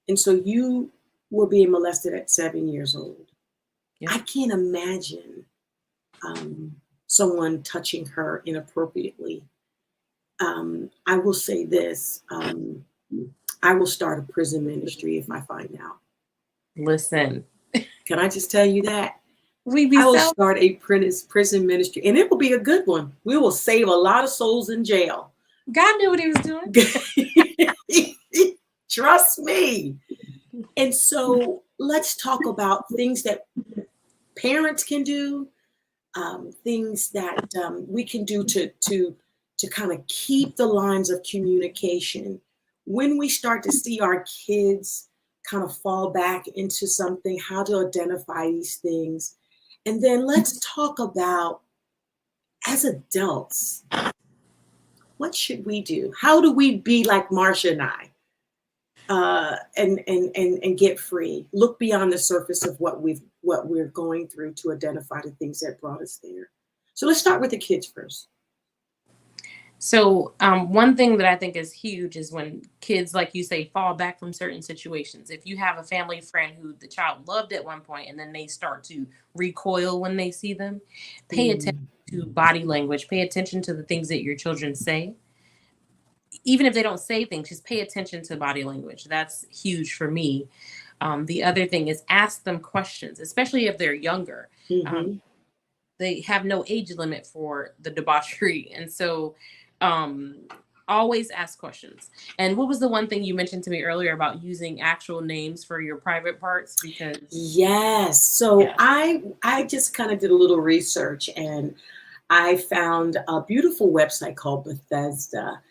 And so you were being molested at 7 years old. Yeah. I can't imagine someone touching her inappropriately. I will say this, I will start a prison ministry if I find out. Listen. Can I just tell you that? I will start a prison ministry and it will be a good one. We will save a lot of souls in jail. God knew what he was doing. Trust me. And so let's talk about things that parents can do, things that we can do to kind of keep the lines of communication. When we start to see our kids kind of fall back into something, how to identify these things. And then let's talk about, as adults, what should we do? How do we be like Marsha and I? And get free. Look beyond the surface of what we're going through to identify the things that brought us there. So let's start with the kids first. So one thing that I think is huge is when kids, like you say, fall back from certain situations. If you have a family friend who the child loved at one point and then they start to recoil when they see them, pay attention to body language, pay attention to the things that your children say. Even if they don't say things, just pay attention to body language. That's huge for me. The other thing is ask them questions, especially if they're younger. They have no age limit for the debauchery. And so always ask questions. And what was the one thing you mentioned to me earlier about using actual names for your private parts? Because yes. So yeah. I just kind of did a little research and I found a beautiful website called Bethesda.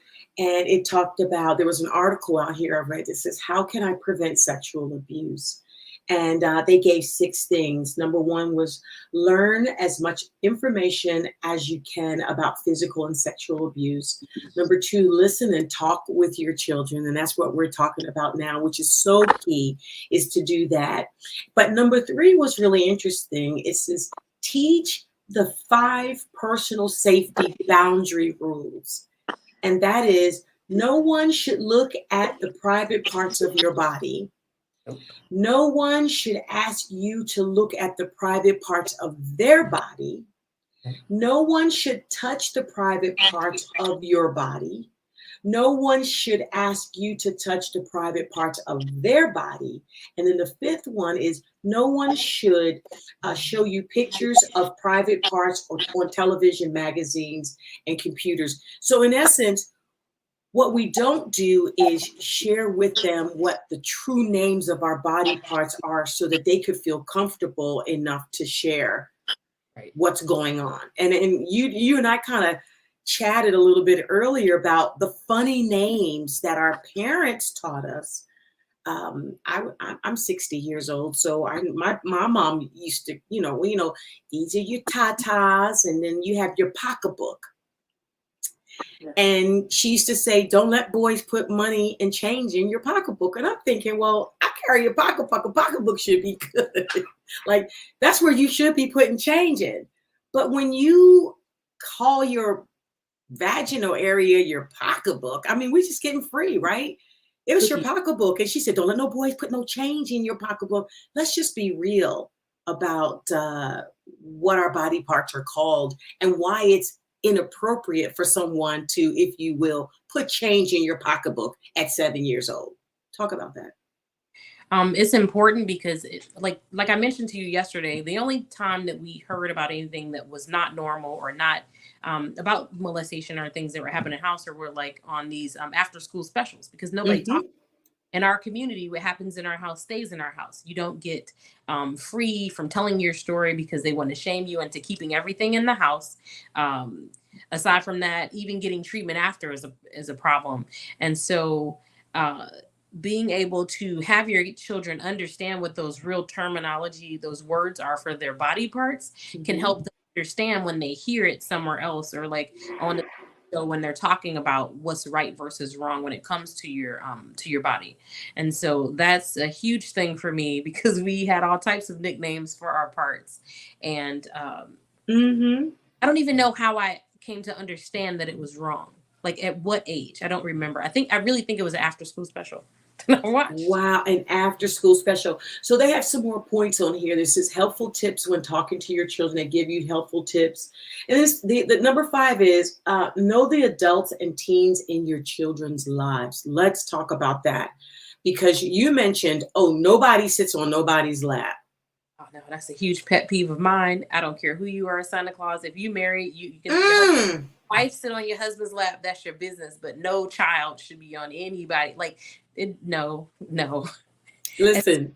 And it talked about, there was an article out here I read that says, how can I prevent sexual abuse? And they gave 6 things. Number 1 was learn as much information as you can about physical and sexual abuse. Number 2, listen and talk with your children. And that's what we're talking about now, which is so key, is to do that. But number 3 was really interesting. It says, teach the 5 personal safety boundary rules. And that is, no one should look at the private parts of your body. No one should ask you to look at the private parts of their body. No one should touch the private parts of your body. No one should ask you to touch the private parts of their body. And then the 5th one is, no one should show you pictures of private parts on television, magazines, and computers. So in essence, what we don't do is share with them what the true names of our body parts are, so that they could feel comfortable enough to share what's going on. And you and I kind of chatted a little bit earlier about the funny names that our parents taught us. I'm 60 years old, so my mom used to, these are your tatas, and then you have your pocketbook. And she used to say, don't let boys put money and change in your pocketbook. And I'm thinking, well, I carry a pocketbook. A pocketbook should be good. Like, that's where you should be putting change in. But when you call your vaginal area your pocketbook, I mean, we're just getting free, right? It was your pocketbook. And she said, don't let no boys put no change in your pocketbook. Let's just be real about what our body parts are called and why it's inappropriate for someone to, if you will, put change in your pocketbook at 7 years old. Talk about that. It's important because, like I mentioned to you yesterday, the only time that we heard about anything that was not normal or not about molestation or things that were happening in the house, or were like on these after school specials, because nobody talked. In our community, what happens in our house stays in our house. You don't get free from telling your story because they want to shame you into keeping everything in the house. Aside from that, even getting treatment after is a problem. And so being able to have your children understand what those real terminology, those words are for their body parts, can help them understand when they hear it somewhere else, or like on the show when they're talking about what's right versus wrong when it comes to your body. And so that's a huge thing for me, because we had all types of nicknames for our parts. And I don't even know how I came to understand that it was wrong. Like, at what age? I don't remember. I really think it was an after school special. Wow, an after school special. So they have some more points on here. This is helpful tips when talking to your children. They give you helpful tips. And this, the number 5 is know the adults and teens in your children's lives. Let's talk about that, because you mentioned, nobody sits on nobody's lap. Oh no, that's a huge pet peeve of mine. I don't care who you are, Santa Claus. If you marry, you can wife sit on your husband's lap. That's your business. But no child should be on anybody. Like, no. Listen,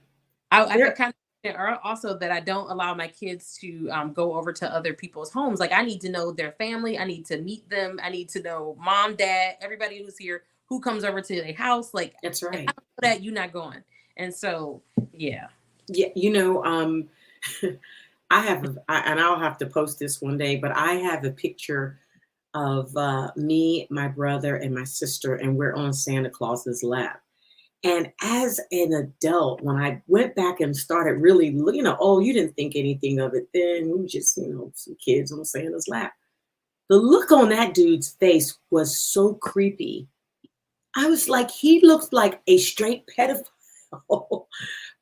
I kind of also that I don't allow my kids to go over to other people's homes. Like, I need to know their family. I need to meet them. I need to know mom, dad, everybody who's here, who comes over to their house. Like, that's right. I know that you're not going. And so, yeah. Yeah, I'll have to post this one day, but I have a picture of me, my brother, and my sister, and we're on Santa Claus's lap. And as an adult, when I went back and started really looking, you didn't think anything of it then. We were just, some kids on Santa's lap. The look on that dude's face was so creepy. I was like, he looks like a straight pedophile.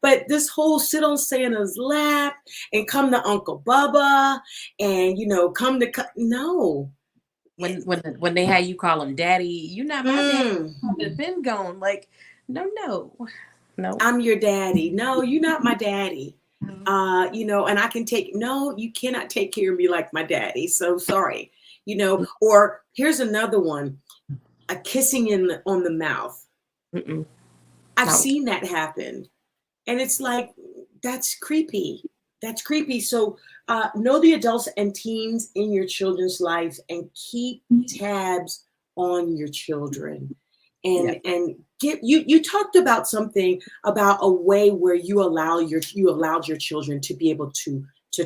But this whole sit on Santa's lap and come to Uncle Bubba and, come to, no. When they had you call him daddy, you're not my daddy. I've been gone. Like, no. I'm your daddy. No, you're not my daddy. And I can you cannot take care of me like my daddy. So sorry, or here's another one, a kissing on the mouth. I've seen that happen. And it's like, that's creepy. That's creepy. So know the adults and teens in your children's lives and keep tabs on your children. And you talked about something about a way where you allowed your children to be able to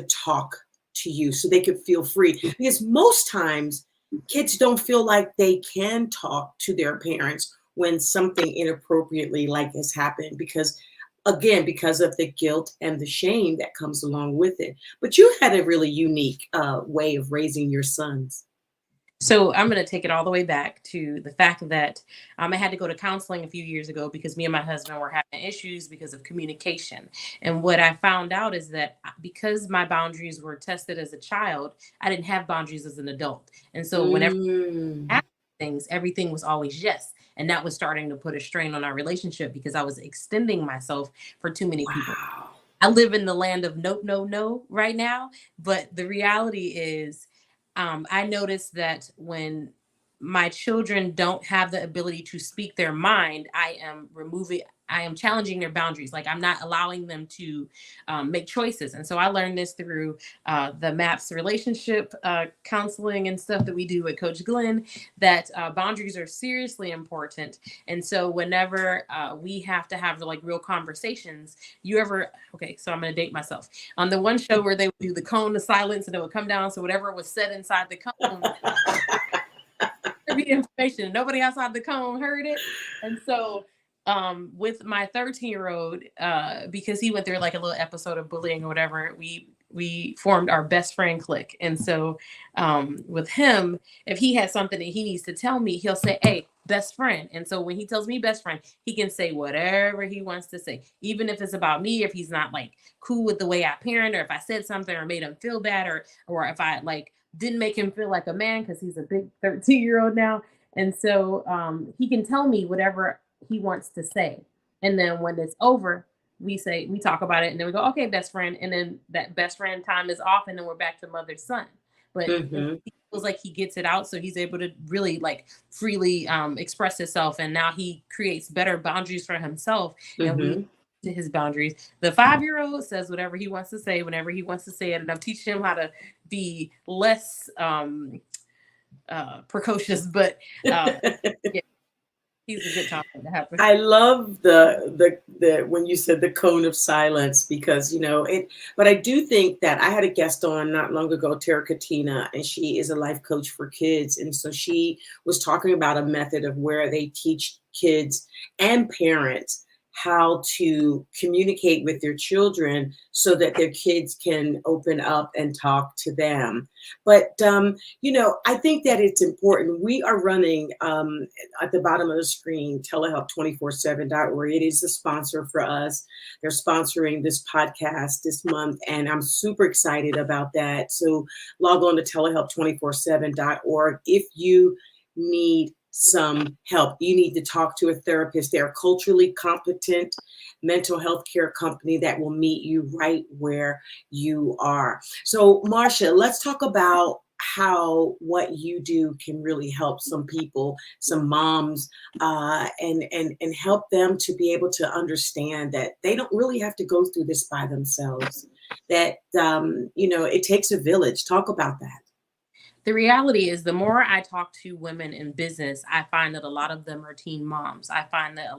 talk to you so they could feel free, because most times kids don't feel like they can talk to their parents when something inappropriately like has happened, because again, because of the guilt and the shame that comes along with it. But you had a really unique way of raising your sons. So I'm going to take it all the way back to the fact that I had to go to counseling a few years ago because me and my husband were having issues because of communication. And what I found out is that because my boundaries were tested as a child, I didn't have boundaries as an adult. And so whenever I Mm. asked things, everything was always yes. And that was starting to put a strain on our relationship because I was extending myself for too many people. Wow. I live in the land of nope, no, no right now. But the reality is, I noticed that when my children don't have the ability to speak their mind, I am challenging their boundaries. Like I'm not allowing them to make choices. And so I learned this through the MAPS relationship counseling and stuff that we do with Coach Glenn, that boundaries are seriously important. And so whenever we have to have like real conversations, okay, so I'm going to date myself. On the one show where they would do the cone of silence and it would come down. So whatever was said inside the cone, there'd be information. Nobody outside the cone heard it. And so with my 13-year-old, because he went through like a little episode of bullying or whatever, we formed our best friend clique. And so with him, if he has something that he needs to tell me, he'll say, hey, best friend. And so when he tells me best friend, he can say whatever he wants to say, even if it's about me, if he's not like cool with the way I parent, or if I said something or made him feel bad, or if I like didn't make him feel like a man, because he's a big 13-year-old now. And so he can tell me whatever he wants to say. And then when it's over, we talk about it, and then we go, okay, best friend. And then that best friend time is off, and then we're back to mother son. But Mhm. he feels like he gets it out, so he's able to really like freely express himself, and now he creates better boundaries for himself, and we Mhm. to his boundaries. The 5-year-old says whatever he wants to say whenever he wants to say it, and I'm teaching him how to be less precocious, but yeah, he's a good time to happen. I love the when you said the cone of silence, because it. But I do think that I had a guest on not long ago, Tara Katina, and she is a life coach for kids, and so she was talking about a method of where they teach kids and parents how to communicate with their children so that their kids can open up and talk to them. But I think that it's important. We are running at the bottom of the screen, telehelp247.org. It is the sponsor for us. They're sponsoring this podcast this month, and I'm super excited about that. So log on to telehelp247.org if you need some help. You need to talk to a therapist. They're a culturally competent mental health care company that will meet you right where you are. So, Marsha, let's talk about how what you do can really help some people, some moms, and help them to be able to understand that they don't really have to go through this by themselves. That it takes a village. Talk about that. The reality is, the more I talk to women in business, I find that a lot of them are teen moms. I find that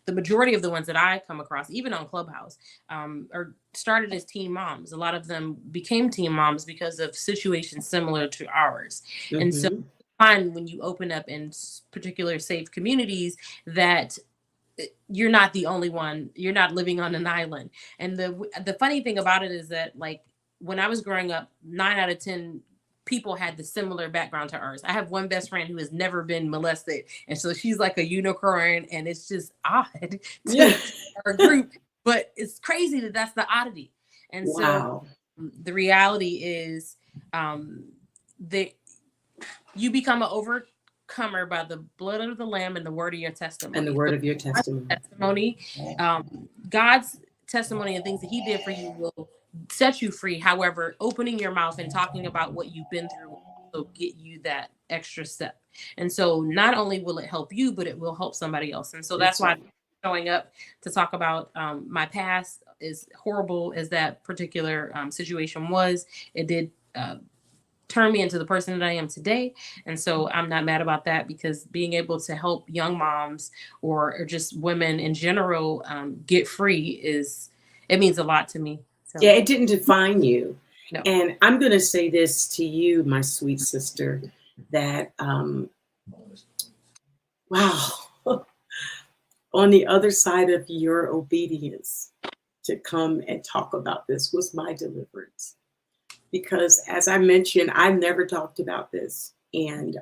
the majority of the ones that I come across, even on Clubhouse, are started as teen moms. A lot of them became teen moms because of situations similar to ours. And so Mm-hmm. find when you open up in particular safe communities that you're not the only one. You're not living on an island. And the funny thing about it is that, like, when I was growing up, 9 out of 10 people had the similar background to ours. I have one best friend who has never been molested, and so she's like a unicorn, and it's just odd Yeah. to our group, but it's crazy that that's the oddity. And so Wow. the reality is that you become an overcomer by the blood of the lamb and the word of your And the testimony. word So of your God's testimony. God's testimony and things that he did for you will set you free. However, opening your mouth and talking about what you've been through will get you that extra step. And so not only will it help you, but it will help somebody else. And so that's That's why right. showing up to talk about my past, is horrible as that particular situation was. It did turned me into the person that I am today. And so I'm not mad about that, because being able to help young moms or just women in general get free it means a lot to me. Yeah, So it didn't define you. no. And I'm going to say this to you, my sweet sister, that, wow, on the other side of your obedience to come and talk about this was my deliverance. Because as I mentioned, I never talked about this. And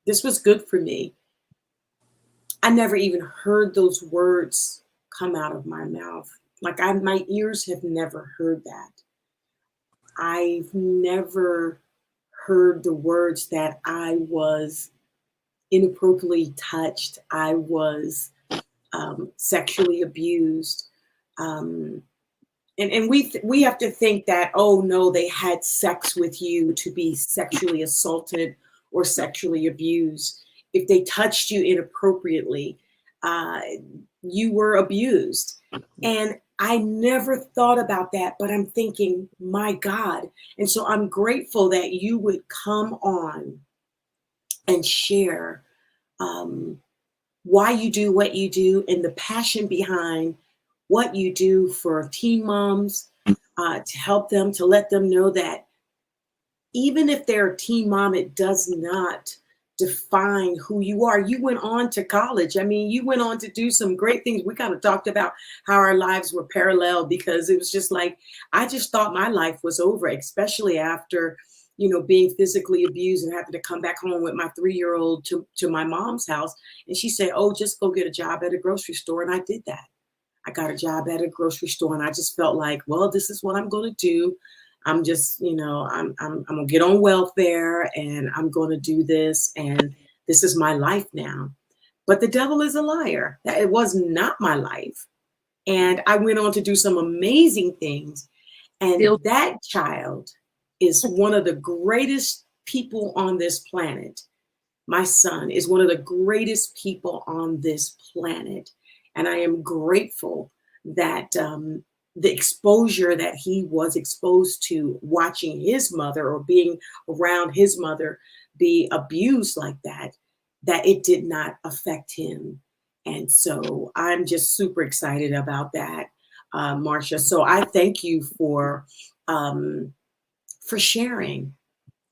this was good for me. I never even heard those words come out of my mouth. Like my ears have never heard that. I've never heard the words that I was inappropriately touched. I was sexually abused. And we have to think that, oh no, they had sex with you to be sexually assaulted or sexually abused. If they touched you inappropriately, you were abused. And I never thought about that, but I'm thinking, my God. And so I'm grateful that you would come on and share why you do what you do and the passion behind what you do for teen moms, to help them, to let them know that even if they're a teen mom, it does not define who you are. You went on to college. I mean, you went on to do some great things. We kind of talked about how our lives were parallel, because it was just like, I just thought my life was over, especially after, being physically abused and having to come back home with my 3-year-old to my mom's house. And she said, oh, just go get a job at a grocery store. And I did that. I got a job at a grocery store, and I just felt like, well, this is what I'm going to do. I'm just, I'm going to get on welfare, and I'm going to do this. And this is my life now. But the devil is a liar. That it was not my life. And I went on to do some amazing things. And that child is one of the greatest people on this planet. My son is one of the greatest people on this planet. And I am grateful that the exposure that he was exposed to, watching his mother or being around his mother be abused like that it did not affect him. And so I'm just super excited about that, Marsha. So I thank you for sharing.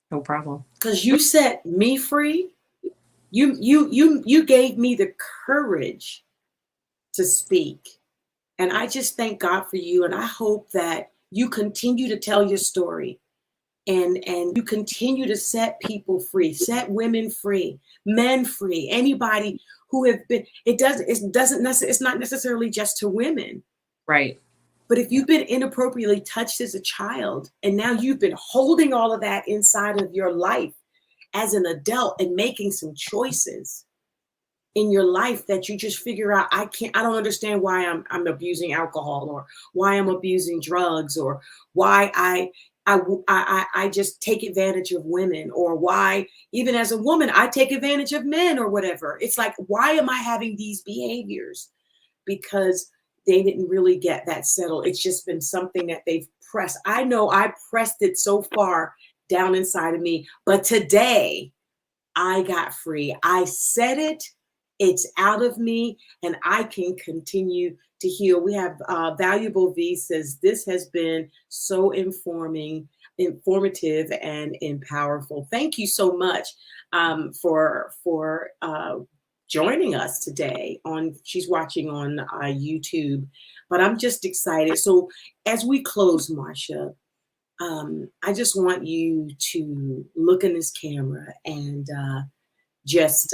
No problem. Because you set me free. You gave me the courage to speak. And I just thank God for you. And I hope that you continue to tell your story, and you continue to set people free, set women free, men free, anybody who have been, it's not necessarily just to women. Right. But if you've been inappropriately touched as a child, and now you've been holding all of that inside of your life as an adult and making some choices in your life that you just figure out, I don't understand why I'm abusing alcohol, or why I'm abusing drugs, or why I just take advantage of women, or why even as a woman, I take advantage of men or whatever. It's like, why am I having these behaviors? Because they didn't really get that settled. It's just been something that they've pressed. I know I pressed it so far down inside of me, but today I got free. I said it. It's out of me, and I can continue to heal. We have Valuable V says, this has been so informative and powerful. Thank you so much for joining us today. She's watching on YouTube, but I'm just excited. So as we close, Marsha, I just want you to look in this camera and just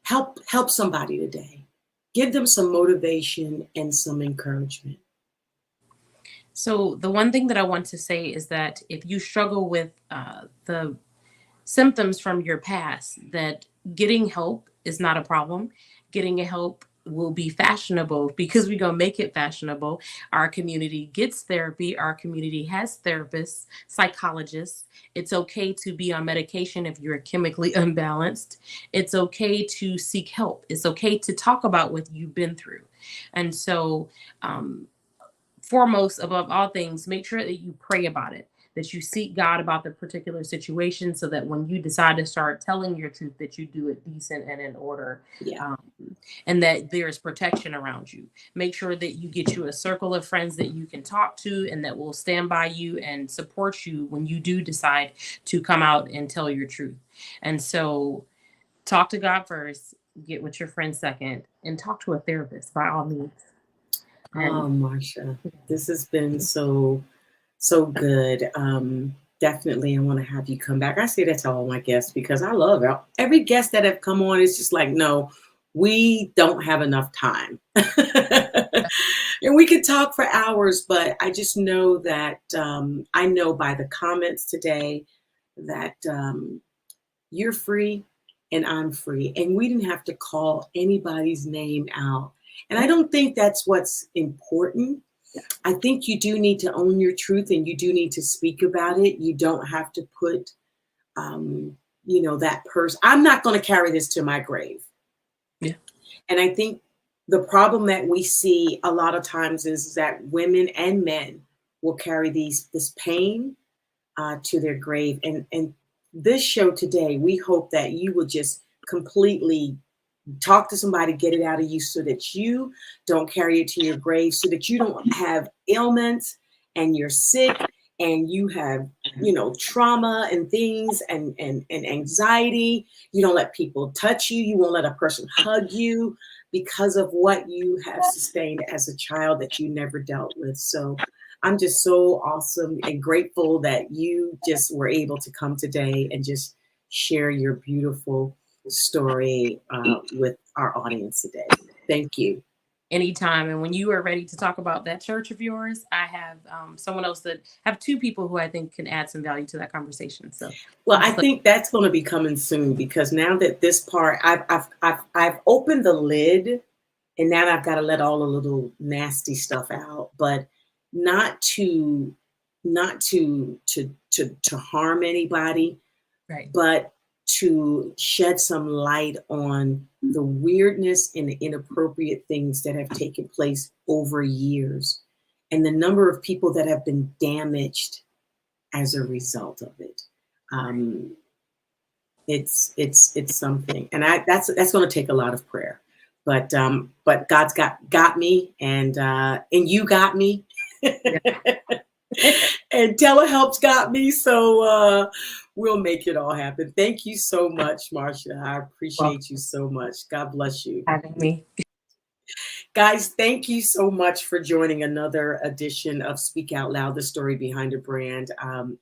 help somebody today. Give them some motivation and some encouragement. So the one thing that I want to say is that if you struggle with the symptoms from your past, that getting help is not a problem. Getting help will be fashionable, because we're going to make it fashionable. Our community gets therapy. Our community has therapists, psychologists. It's okay to be on medication if you're chemically unbalanced. It's okay to seek help. It's okay to talk about what you've been through. And so, foremost, above all things, make sure that you pray about it, that you seek God about the particular situation, so that when you decide to start telling your truth, that you do it decent and in order, Yeah. and that there's protection around you. Make sure that you get you a circle of friends that you can talk to and that will stand by you and support you when you do decide to come out and tell your truth. And so talk to God first, get with your friends second, and talk to a therapist by all means. Oh, Marsha, this has been so good. Definitely, I want to have you come back. I say that to all my guests because I love it. Every guest that have come on is just like, no, we don't have enough time. And we could talk for hours, but I just know that I know by the comments today that you're free and I'm free. And we didn't have to call anybody's name out. And I don't think that's what's important. I think you do need to own your truth and you do need to speak about it. You don't have to put, that person. I'm not going to carry this to my grave. Yeah. And I think the problem that we see a lot of times is that women and men will carry this pain to their grave. And this show today, we hope that you will just completely talk to somebody, get it out of you so that you don't carry it to your grave, so that you don't have ailments and you're sick and you have, trauma and things and anxiety. You don't let people touch you. You won't let a person hug you because of what you have sustained as a child that you never dealt with. So I'm just so awesome and grateful that you just were able to come today and just share your beautiful story with our audience today. Thank you. Anytime. And when you are ready to talk about that church of yours, I have someone else that have two people who I think can add some value to that conversation. So, well, I think that's going to be coming soon, because now that this part, I've opened the lid, and now I've got to let all the little nasty stuff out, but not to harm anybody, right? But to shed some light on the weirdness and the inappropriate things that have taken place over years, and the number of people that have been damaged as a result of it. It's something, and that's going to take a lot of prayer. But God's got me, and you got me. And telehelp's got me, so we'll make it all happen. Thank you so much, Marsha. I appreciate you so much. God bless you. Having me. Guys, thank you so much for joining another edition of Speak Out Loud, the story behind a brand.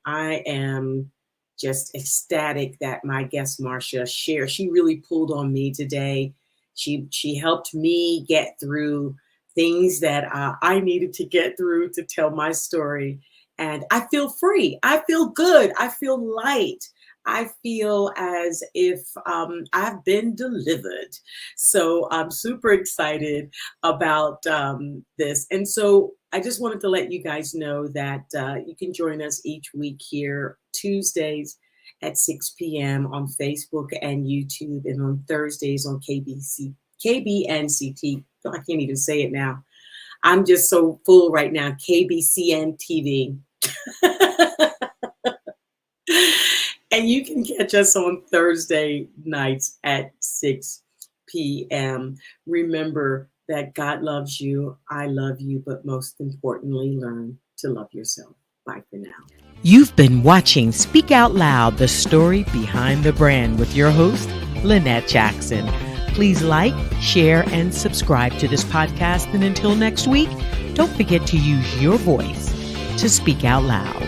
I am just ecstatic that my guest Marsha shared. She really pulled on me today. She helped me get through things that I needed to get through to tell my story. And I feel free. I feel good. I feel light. I feel as if I've been delivered. So I'm super excited about this. And so I just wanted to let you guys know that you can join us each week here Tuesdays at 6 p.m. on Facebook and YouTube, and on Thursdays on KBNCT. I can't even say it now. I'm just so full right now. KBCN TV. And you can catch us on Thursday nights at 6 p.m. Remember that God loves you. I love you. But most importantly, learn to love yourself. Bye for now. You've been watching Speak Out Loud, the story behind the brand, with your host, Lynette Jackson. Please like, share, and subscribe to this podcast. And until next week, don't forget to use your voice to speak out loud.